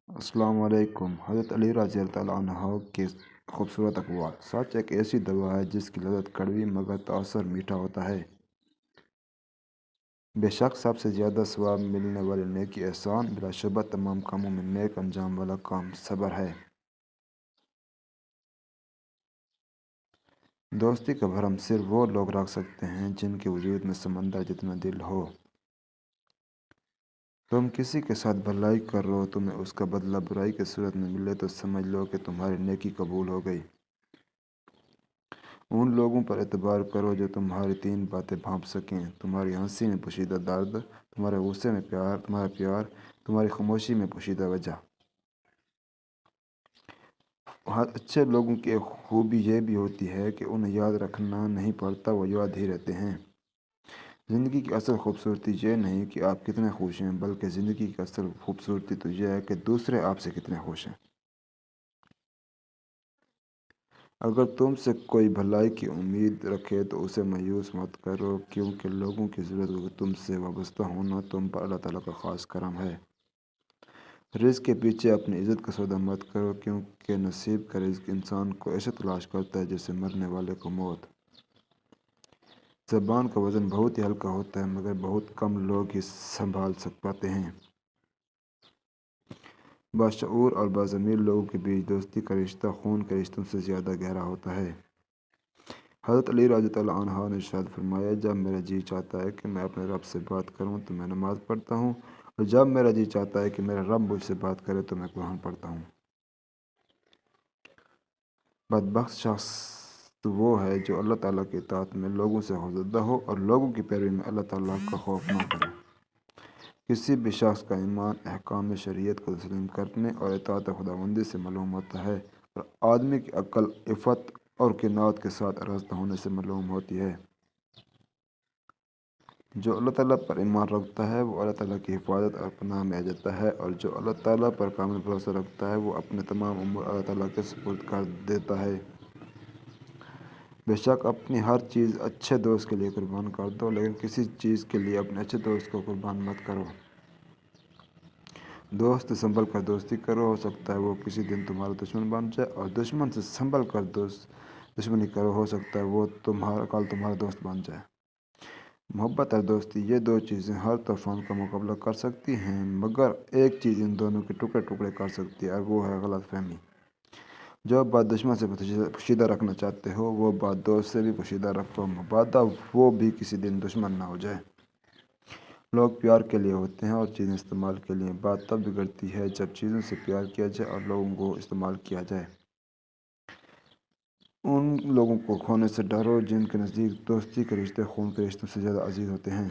السلام علیکم۔ حضرت علی رضی اللہ عنہ کے خوبصورت اقوال۔ سچ ایک ایسی دوا ہے جس کی لذت کڑوی مگر تاثر میٹھا ہوتا ہے۔ بے شک سب سے زیادہ ثواب ملنے والی نیکی احسان، بلا شبہ تمام کاموں میں نیک انجام والا کام صبر ہے۔ دوستی کا بھرم صرف وہ لوگ رکھ سکتے ہیں جن کے وجود میں سمندر جتنا دل ہو۔ تم کسی کے ساتھ بھلائی کر رہو، تمہیں اس کا بدلہ برائی کی صورت میں ملے تو سمجھ لو کہ تمہاری نیکی قبول ہو گئی۔ ان لوگوں پر اعتبار کرو جو تمہاری تین باتیں بھانپ سکیں: تمہاری ہنسی میں پوشیدہ درد، تمہارے غصے میں تمہارا پیار، تمہاری خاموشی میں پوشیدہ وجہ۔ اچھے لوگوں کی ایک خوبی یہ بھی ہوتی ہے کہ انہیں یاد رکھنا نہیں پڑتا، وہ یاد ہی رہتے ہیں۔ زندگی کی اصل خوبصورتی یہ نہیں کہ آپ کتنے خوش ہیں، بلکہ زندگی کی اصل خوبصورتی تو یہ ہے کہ دوسرے آپ سے کتنے خوش ہیں۔ اگر تم سے کوئی بھلائی کی امید رکھے تو اسے مایوس مت کرو، کیونکہ لوگوں کی ضرورت کو تم سے وابستہ ہونا تم پر اللہ تعالیٰ کا خاص کرم ہے۔ رزق کے پیچھے اپنی عزت کا سودا مت کرو، کیونکہ نصیب کا رزق انسان کو ایسے تلاش کرتا ہے جیسے مرنے والے کو موت۔ زبان کا وزن بہت ہی ہلکا ہوتا ہے، مگر بہت کم لوگ ہی سنبھال پاتے ہیں۔ باشعور اور باضمیر لوگوں کے بیچ دوستی کا رشتہ خون کے رشتوں سے زیادہ گہرا ہوتا ہے۔ حضرت علی رضی اللہ عنہ نے ارشاد فرمایا، جب میرا جی چاہتا ہے کہ میں اپنے رب سے بات کروں تو میں نماز پڑھتا ہوں، اور جب میرا جی چاہتا ہے کہ میرا رب مجھ سے بات کرے تو میں قرآن پڑھتا ہوں۔ بدبخت شخص وہ ہے جو اللہ تعالیٰ کی اطاعت میں لوگوں سے خوفزدہ ہو اور لوگوں کی پیروی میں اللہ تعالیٰ کا خوف نہ کرے۔ کسی بھی شخص کا ایمان احکام شریعت کو تسلیم کرنے اور اطاعت خداوندی سے معلوم ہوتا ہے، اور آدمی کی عقل عفت اور قناعت کے ساتھ آراستہ ہونے سے معلوم ہوتی ہے۔ جو اللہ تعالیٰ پر ایمان رکھتا ہے وہ اللہ تعالیٰ کی حفاظت اور پناہ میں آ جاتا ہے، اور جو اللہ تعالیٰ پر کامل بھروسہ رکھتا ہے وہ اپنے تمام امور اللہ تعالیٰ کے سپرد کر دیتا ہے۔ بے شک اپنی ہر چیز اچھے دوست کے لیے قربان کر دو، لیکن کسی چیز کے لیے اپنے اچھے دوست کو قربان مت کرو۔ دوست سے سنبھل کر دوستی کرو، ہو سکتا ہے وہ کسی دن تمہارا دشمن بن جائے، اور دشمن سے سنبھل کر دشمنی کرو، ہو سکتا ہے وہ کل تمہارا دوست بن جائے۔ محبت اور دوستی، یہ دو چیزیں ہر طوفان کا مقابلہ کر سکتی ہیں، مگر ایک چیز ان دونوں کے ٹکڑے ٹکڑے کر سکتی ہے، اور وہ ہے غلط فہمی۔ جو بات دشمن سے پوشیدہ رکھنا چاہتے ہو وہ بات دوست سے بھی پوشیدہ رکھو، مبادا وہ بھی کسی دن دشمن نہ ہو جائے۔ لوگ پیار کے لیے ہوتے ہیں اور چیزیں استعمال کے لیے۔ بات تب بگڑتی ہے جب چیزوں سے پیار کیا جائے اور لوگوں کو استعمال کیا جائے۔ ان لوگوں کو کھونے سے ڈرو جن کے نزدیک دوستی کے رشتے خون کے رشتوں سے زیادہ عزیز ہوتے ہیں۔